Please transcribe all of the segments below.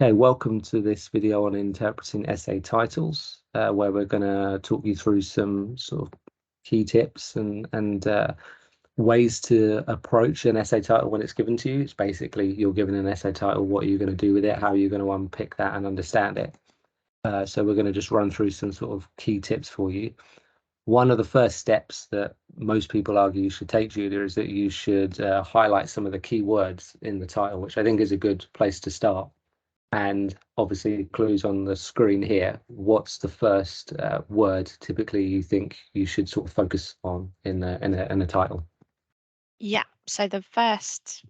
Hey, welcome to this video on interpreting essay titles, where we're going to talk you through some sort of key tips and ways to approach an essay title when it's given to you. It's basically you're given an essay title, what are you going to do with it, how are you going to unpick that and understand it. So we're going to just run through some sort of key tips for you. One of the first steps that most people argue you should take, Julia, is that you should highlight some of the key words in the title, which I think is a good place to start. And obviously clues on the screen here. What's the first word typically you think you should sort of focus on in a title? Yeah, so the first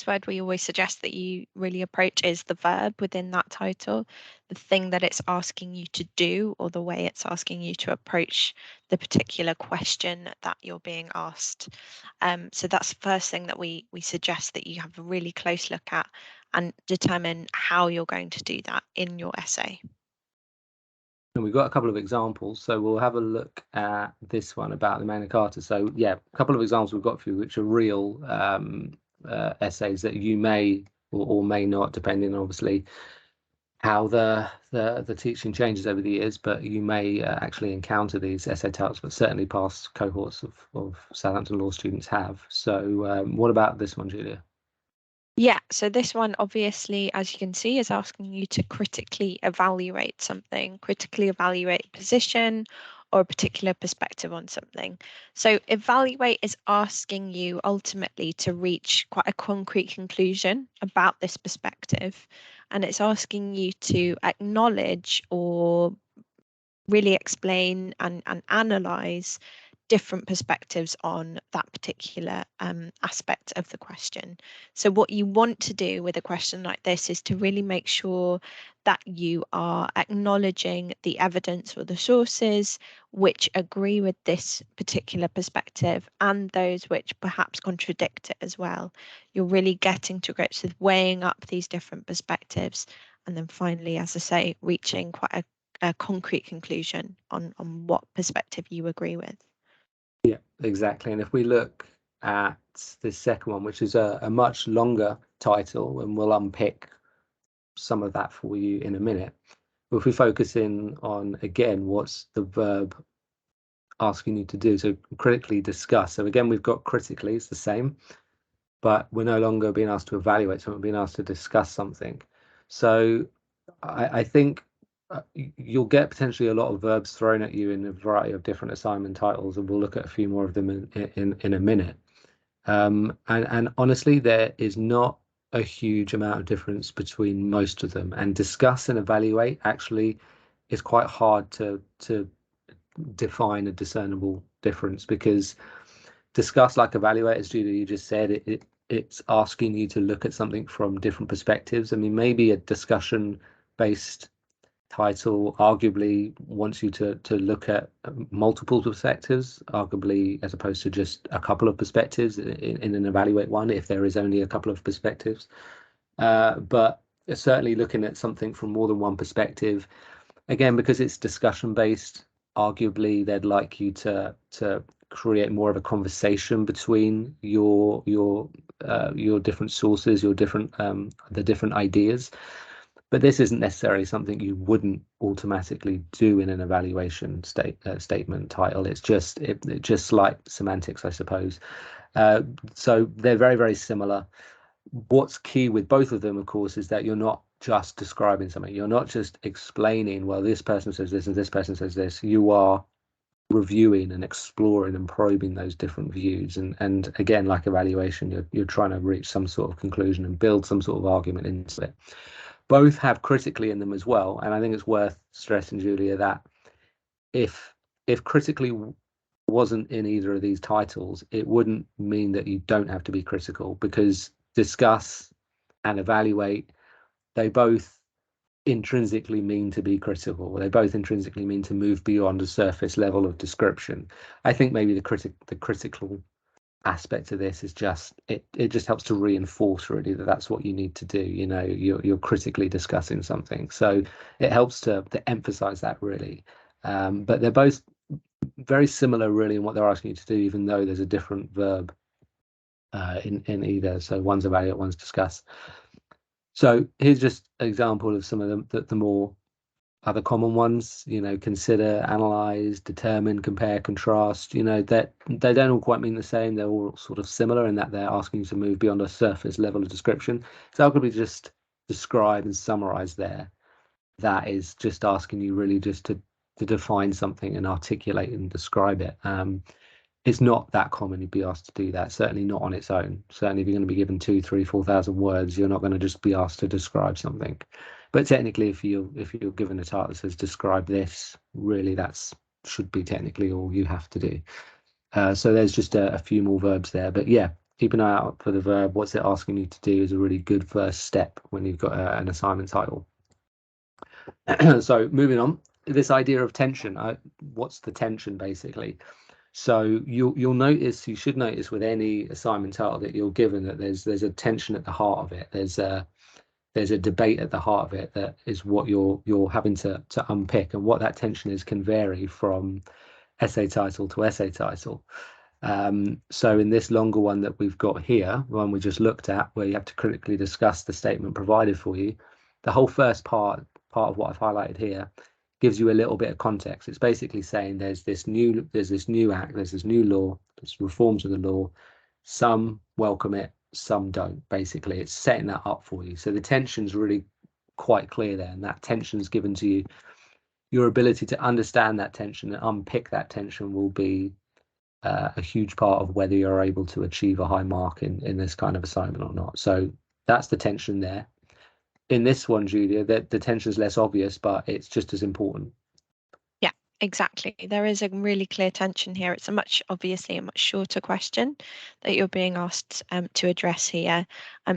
word we always suggest that you really approach is the verb within that title, the thing that it's asking you to do or the way it's asking you to approach the particular question that you're being asked. So that's the first thing that we suggest that you have a really close look at and determine how you're going to do that in your essay. And we've got a couple of examples, so we'll have a look at this one about the Magna Carta. So yeah, a couple of examples we've got for you, which are real essays that you may or may not, depending obviously how the teaching changes over the years, but you may actually encounter these essay titles, but certainly past cohorts of Southampton law students have. So what about this one, Julia? Yeah, so this one obviously, as you can see, is asking you to critically evaluate something, critically evaluate a position or a particular perspective on something. So evaluate is asking you ultimately to reach quite a concrete conclusion about this perspective. And it's asking you to acknowledge or really explain and analyze different perspectives on that particular aspect of the question. So what you want to do with a question like this is to really make sure that you are acknowledging the evidence or the sources which agree with this particular perspective and those which perhaps contradict it as well. You're really getting to grips with weighing up these different perspectives and then finally, as I say, reaching quite a concrete conclusion on what perspective you agree with. Yeah, exactly. And if we look at the second one, which is a much longer title, and we'll unpick some of that for you in a minute. But if we focus in on, again, what's the verb asking you to do? So critically discuss. So again, we've got critically, it's the same, but we're no longer being asked to evaluate something, we're being asked to discuss something. So I think you'll get potentially a lot of verbs thrown at you in a variety of different assignment titles, and we'll look at a few more of them in a minute. And honestly, there is not a huge amount of difference between most of them. And discuss and evaluate actually is quite hard to define a discernible difference, because discuss, like evaluate, as Julia, you just said, it's asking you to look at something from different perspectives. I mean, maybe a discussion based title arguably wants you to look at multiple perspectives, arguably, as opposed to just a couple of perspectives in an evaluate one, if there is only a couple of perspectives. But certainly looking at something from more than one perspective, again, because it's discussion based, arguably they'd like you to create more of a conversation between your different sources, your different the different ideas. But this isn't necessarily something you wouldn't automatically do in an evaluation statement title. It's just like semantics, I suppose. So they're very, very similar. What's key with both of them, of course, is that you're not just describing something. You're not just explaining, well, this person says this and this person says this. You are reviewing and exploring and probing those different views. And again, like evaluation, you're trying to reach some sort of conclusion and build some sort of argument into it. Both have critically in them as well. And I think it's worth stressing, Julia, that if critically wasn't in either of these titles, it wouldn't mean that you don't have to be critical, because discuss and evaluate, they both intrinsically mean to be critical. They both intrinsically mean to move beyond a surface level of description. I think maybe the critical aspect of this is just it just helps to reinforce really that that's what you need to do. You know, you're critically discussing something, so it helps to emphasize that really. But they're both very similar really in what they're asking you to do, even though there's a different verb in either. So one's evaluate, one's discuss. So here's just an example of some of the more other common ones. Consider, analyze, determine, compare, contrast. That they don't all quite mean the same. They're all sort of similar in that they're asking you to move beyond a surface level of description. So how could we just describe and summarize there? That is just asking you really just to define something and articulate and describe it. It's not that common you'd be asked to do that, certainly not on its own. Certainly if you're going to be given 2, 3, 4,000 words, you're not going to just be asked to describe something. But technically, if you're given a title that says describe this, really that's should be technically all you have to do. So there's just a few more verbs there. But yeah, keep an eye out for the verb. What's it asking you to do is a really good first step when you've got an assignment title. So moving on, this idea of tension. What's the tension basically? So you should notice with any assignment title that you're given that there's a tension at the heart of it. There's a debate at the heart of it that is what you're having to unpick, and what that tension is can vary from essay title to essay title. So in this longer one that we've got here, the one we just looked at, where you have to critically discuss the statement provided for you, the whole first part of what I've highlighted here gives you a little bit of context. It's basically saying there's this new act, there's this new law, there's reforms of the law. Some welcome it, some don't. Basically, it's setting that up for you. So the tension's really quite clear there, and that tension's given to you. Your ability to understand that tension and unpick that tension will be a huge part of whether you're able to achieve a high mark in this kind of assignment or not. So that's the tension there. In this one, Julia, the tension is less obvious, but it's just as important. Yeah, exactly. There is a really clear tension here. It's obviously a much shorter question that you're being asked to address here.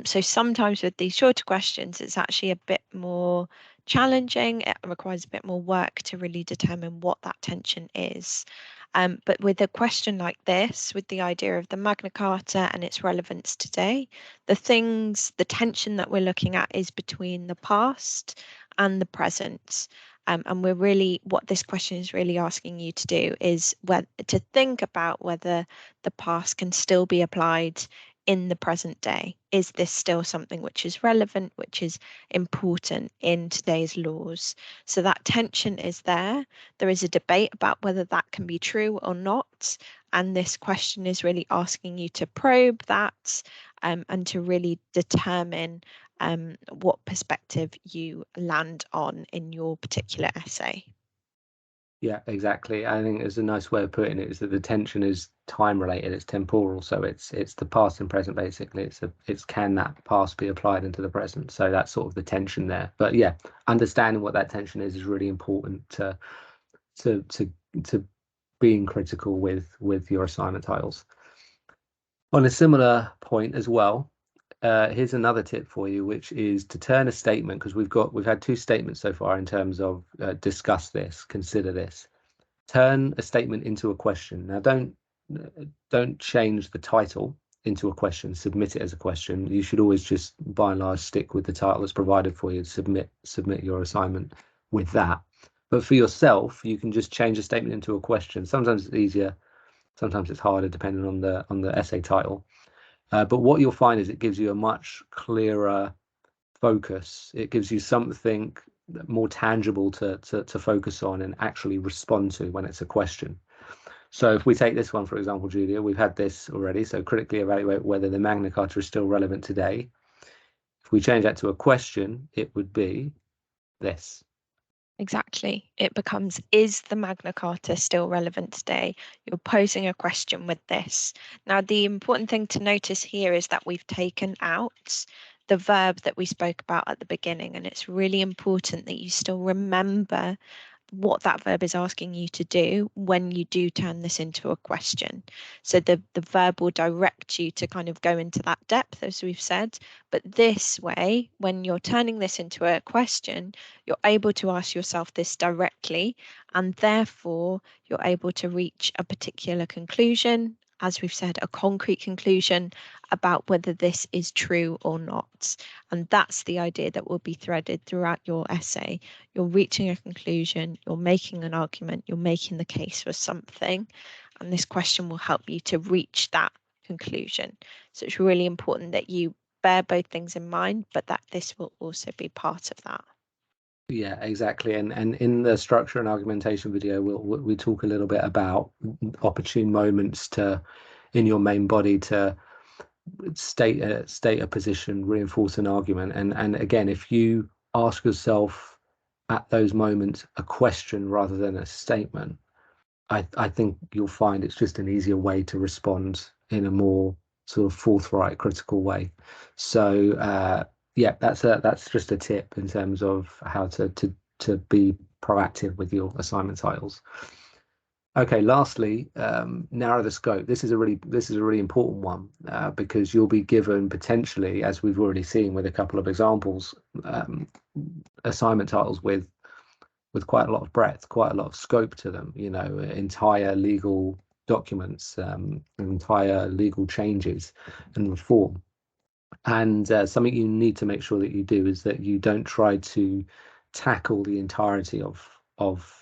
So sometimes with these shorter questions, it's actually a bit more challenging. It requires a bit more work to really determine what that tension is. But with a question like this, with the idea of the Magna Carta and its relevance today, the tension that we're looking at is between the past and the present. And what this question is really asking you to do is to think about whether the past can still be applied in the present day. Is this still something which is relevant, which is important in today's laws? So that tension is there. There is a debate about whether that can be true or not. And this question is really asking you to probe that and to really determine what perspective you land on in your particular essay. Yeah, exactly. I think it's a nice way of putting it is that the tension is time related, it's temporal, so it's the past and present basically. It's can that past be applied into the present? So that's sort of the tension there. But yeah, understanding what that tension is really important to being critical with your assignment titles. On a similar point as well, here's another tip for you, which is to turn a statement, because we've had 2 statements so far in terms of discuss this, consider this. Turn a statement into a question. Now, don't change the title into a question. Submit it as a question. You should always just, by and large, stick with the title that's provided for you. Submit your assignment with that. But for yourself, you can just change a statement into a question. Sometimes it's easier, sometimes it's harder, depending on the essay title. But what you'll find is it gives you a much clearer focus. It gives you something more tangible to focus on and actually respond to when it's a question. So if we take this one, for example, Julia, we've had this already. So critically evaluate whether the Magna Carta is still relevant today. If we change that to a question, it would be this. Exactly. It becomes, is the Magna Carta still relevant today? You're posing a question with this. Now, the important thing to notice here is that we've taken out the verb that we spoke about at the beginning, and it's really important that you still remember what that verb is asking you to do when you do turn this into a question. So the verb will direct you to kind of go into that depth, as we've said. But this way, when you're turning this into a question, you're able to ask yourself this directly, and therefore you're able to reach a particular conclusion, as we've said, a concrete conclusion about whether this is true or not. And that's the idea that will be threaded throughout your essay. You're reaching a conclusion, you're making an argument, you're making the case for something, and this question will help you to reach that conclusion. So it's really important that you bear both things in mind, but that this will also be part of that. Yeah, exactly. And in the structure and argumentation video, we talk a little bit about opportune moments in your main body to state a position, reinforce an argument. And again, if you ask yourself at those moments a question rather than a statement, I think you'll find it's just an easier way to respond in a more sort of forthright, critical way. So yeah, that's just a tip in terms of how to be proactive with your assignment titles. Okay, lastly, narrow the scope. This is a really important one because you'll be given potentially, as we've already seen with a couple of examples, assignment titles with quite a lot of breadth, quite a lot of scope to them. You know, entire legal documents, entire legal changes and reform. And something you need to make sure that you do is that you don't try to tackle the entirety of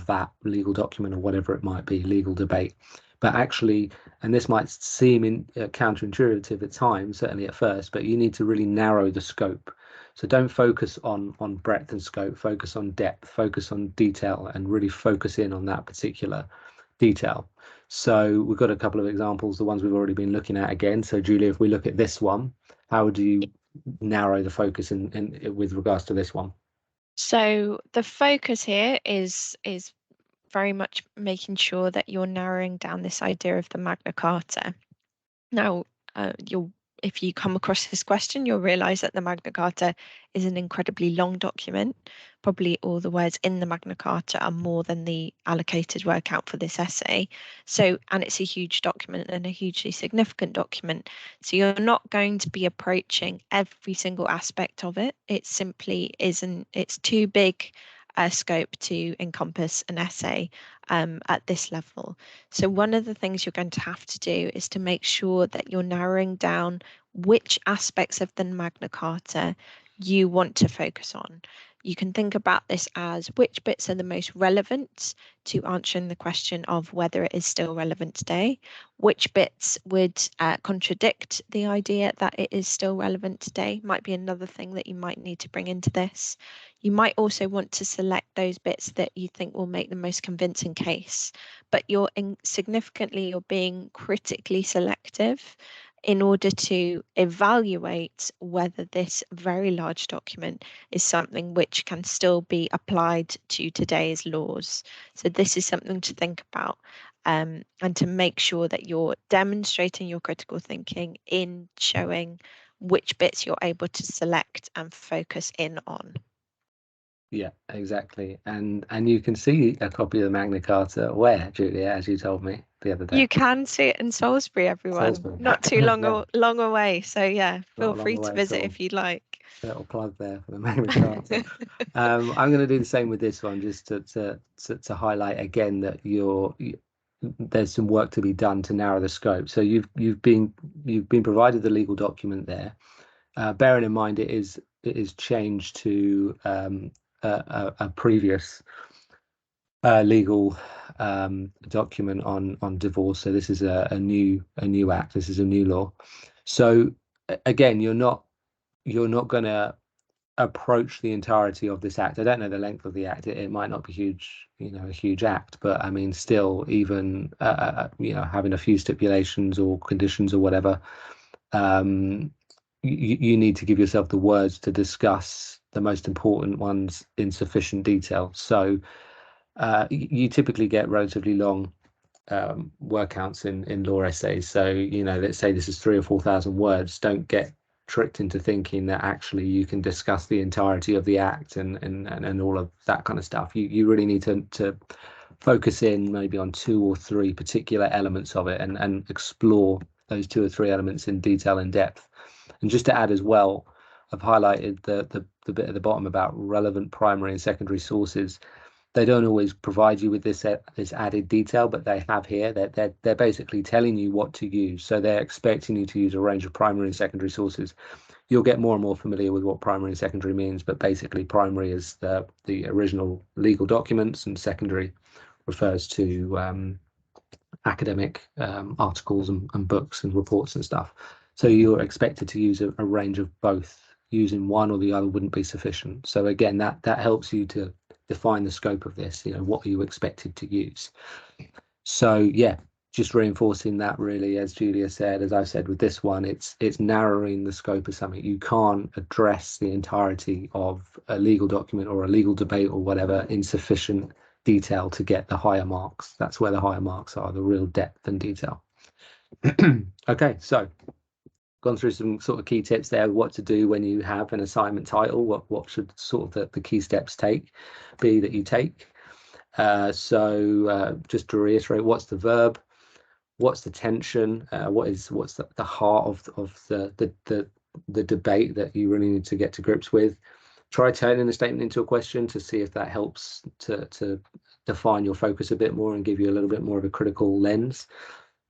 that legal document or whatever it might be, legal debate, but actually, and this might seem counterintuitive at times, certainly at first, but you need to really narrow the scope. So don't focus on breadth and scope, focus on depth, focus on detail, and really focus in on that particular detail. So we've got a couple of examples, the ones we've already been looking at again. So Julia, if we look at this one, how do you narrow the focus in with regards to this one? So the focus here is very much making sure that you're narrowing down this idea of the Magna Carta. Now, if you come across this question, you'll realize that the Magna Carta is an incredibly long document. Probably all the words in the Magna Carta are more than the allocated word count for this essay. So, and it's a huge document and a hugely significant document. So you're not going to be approaching every single aspect of it. It simply isn't, it's too big a scope to encompass an essay at this level. So one of the things you're going to have to do is to make sure that you're narrowing down which aspects of the Magna Carta you want to focus on. You can think about this as which bits are the most relevant to answering the question of whether it is still relevant today, which bits would contradict the idea that it is still relevant today, might be another thing that you might need to bring into this. You might also want to select those bits that you think will make the most convincing case, but you're being critically selective in order to evaluate whether this very large document is something which can still be applied to today's laws. So this is something to think about and to make sure that you're demonstrating your critical thinking in showing which bits you're able to select and focus in on. Yeah, exactly. And you can see a copy of the Magna Carta where, Julia, as you told me the other day. You can see it in Salisbury, everyone. Salisbury. Not too long away. So yeah, feel free to visit if you'd like. Little plug there for the Magna Carta. I'm going to do the same with this one, just to highlight again that there's some work to be done to narrow the scope. So you've been provided the legal document there. Bearing in mind it is changed to a previous legal document on divorce. So this is a new act. This is a new law. So again, you're not going to approach the entirety of this act. I don't know the length of the act. It might not be huge, a huge act, but I mean, still, even having a few stipulations or conditions or whatever, you need to give yourself the words to discuss the most important ones in sufficient detail. So you typically get relatively long word counts in law essays. So, let's say this is 3,000 or 4,000 words. Don't get tricked into thinking that actually you can discuss the entirety of the act and all of that kind of stuff. You really need to focus in maybe on 2 or 3 particular elements of it and explore those 2 or 3 elements in detail and depth. And just to add as well, I've highlighted the bit at the bottom about relevant primary and secondary sources. They don't always provide you with this added detail, but they have here. They're basically telling you what to use. So they're expecting you to use a range of primary and secondary sources. You'll get more and more familiar with what primary and secondary means, but basically primary is the original legal documents, and secondary refers to academic articles and books and reports and stuff. So you're expected to use a range of both. Using one or the other wouldn't be sufficient. So again, that helps you to define the scope of this. What are you expected to use? So yeah, just reinforcing that, really, as Julia said, as I've said with this one, it's narrowing the scope of something. You can't address the entirety of a legal document or a legal debate or whatever in sufficient detail to get the higher marks. That's where the higher marks are, the real depth and detail. Okay, so gone through some sort of key tips there, what to do when you have an assignment title, what should sort of the key steps be that you take. So just to reiterate, what's the verb, what's the tension, what's the heart of the debate that you really need to get to grips with. Try turning the statement into a question to see if that helps to define your focus a bit more and give you a little bit more of a critical lens,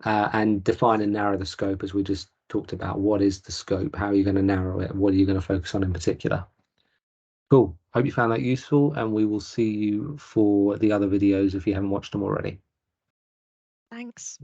and define and narrow the scope, as we just talked about. What is the scope? How are you going to narrow it? What are you going to focus on in particular? Cool. Hope you found that useful, and we will see you for the other videos if you haven't watched them already. Thanks.